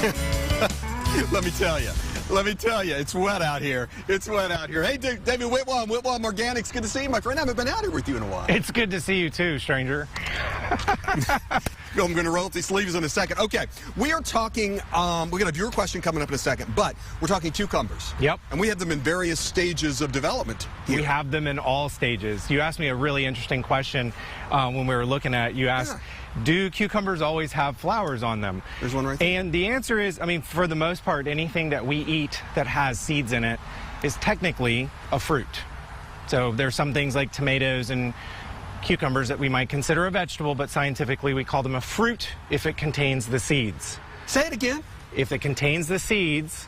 Let me tell you, it's wet out here. It's wet out here. Hey, David Whitwam, Whitwam Organics, good to see you, my friend. I haven't been out here with you in a while. It's good to see you too, stranger. I'm going to roll up these sleeves in a second. Okay, we are talking, we're going to have your question coming up in a second, but we're talking cucumbers. Yep. And we have them in various stages of development here. We have them in all stages. You asked me a really interesting question when we were looking at it. You asked, do cucumbers always have flowers on them? There's one right there. And the answer is, I mean, for the most part, anything that we eat that has seeds in it is technically a fruit. So there's some things like tomatoes and cucumbers that we might consider a vegetable, but scientifically we call them a fruit if it contains the seeds. Say it again. If it contains the seeds,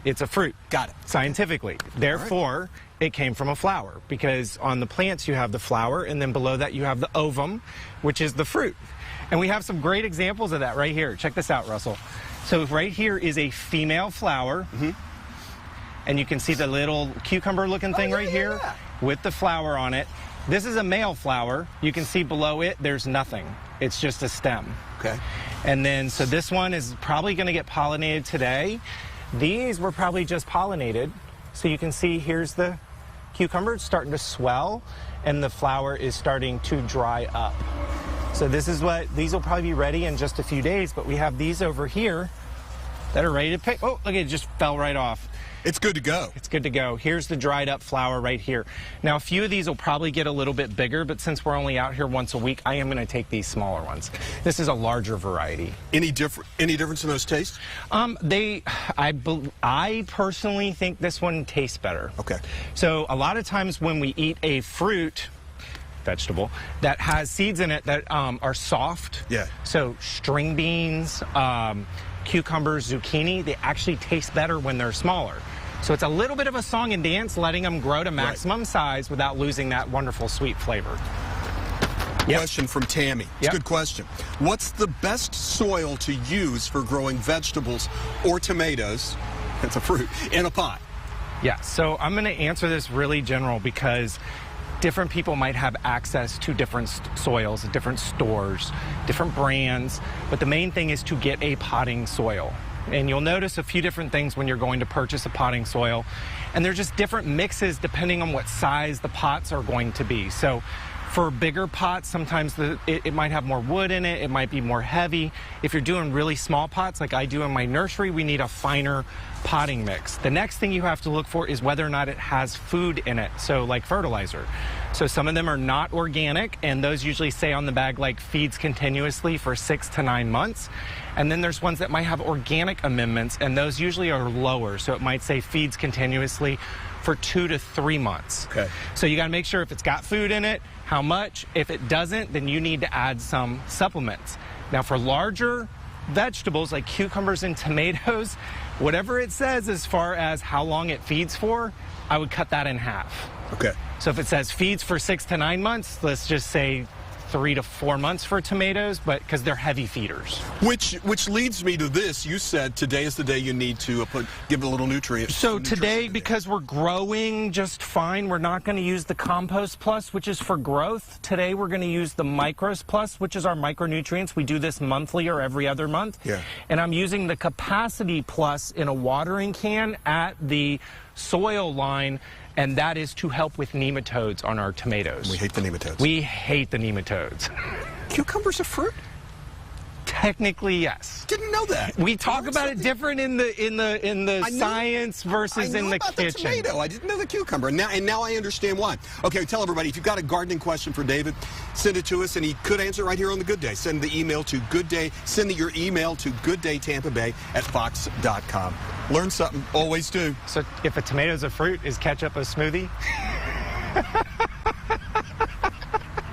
it's a fruit. Got it. Scientifically. Therefore, it came from a flower, because on the plants you have the flower, and then below that you have the ovum, which is the fruit. And we have some great examples of that right here. Check this out, Russell. So right here is a female flower, and you can see the little cucumber-looking thing right here with the flower on it. This is a male flower. You can see below it, there's nothing. It's just a stem. Okay. And then, so this one is probably going to get pollinated today. These were probably just pollinated. So you can see here's the cucumber. It's starting to swell, and the flower is starting to dry up. So this is what, these will probably be ready in just a few days, but we have these over here that are ready to pick. Oh, look, it just fell right off. It's good to go. It's good to go. Here's the dried up flower right here. Now, a few of these will probably get a little bit bigger, but since we're only out here once a week, I am going to take these smaller ones. This is a larger variety. Any difference in those tastes? I personally think this one tastes better. Okay. So a lot of times when we eat a fruit, vegetable, that has seeds in it that are soft. Yeah. So string beans, cucumbers, zucchini, they actually taste better when they're smaller. So it's a little bit of a song and dance, letting them grow to maximum size without losing that wonderful sweet flavor. Question from Tammy. It's a good question. What's the best soil to use for growing vegetables or tomatoes, it's a fruit, in a pot? Yeah, so I'm going to answer this really general because different people might have access to different soils, different stores, different brands, but the main thing is to get a potting soil. And you'll notice a few different things when you're going to purchase a potting soil, and they're just different mixes depending on what size the pots are going to be. So for bigger pots, sometimes it might have more wood in it, it might be more heavy. If you're doing really small pots like I do in my nursery, we need a finer potting mix. The next thing you have to look for is whether or not it has food in it, so like fertilizer. So some of them are not organic, and those usually say on the bag like feeds continuously for 6 to 9 months. And then there's ones that might have organic amendments, and those usually are lower. So it might say feeds continuously for 2 to 3 months. Okay. So you got to make sure if it's got food in it, how much. If it doesn't, then you need to add some supplements. Now for larger vegetables like cucumbers and tomatoes, whatever it says as far as how long it feeds for, I would cut that in half. Okay. So if it says feeds for 6 to 9 months, let's just say 3 to 4 months for tomatoes, but because they're heavy feeders. Which leads me to this. You said today is the day you need to give it a little nutrient. So today, because we're growing just fine, we're not going to use the Compost Plus, which is for growth. Today we're going to use the Micros Plus, which is our micronutrients. We do this monthly or every other month. Yeah. And I'm using the Capacity Plus in a watering can at the soil line, and that is to help with nematodes on our tomatoes. We hate the nematodes. We hate the nematodes. Cucumbers a fruit? Technically, yes. Didn't know that. We talk about it different in the science versus in the kitchen. I know about the tomato. I didn't know the cucumber. And now I understand why. Okay, tell everybody, if you've got a gardening question for David, send it to us, and he could answer it right here on the Good Day. Send the email to your email to gooddaytampabay@fox.com. Learn something. Always do. So if a tomato's a fruit, is ketchup a smoothie?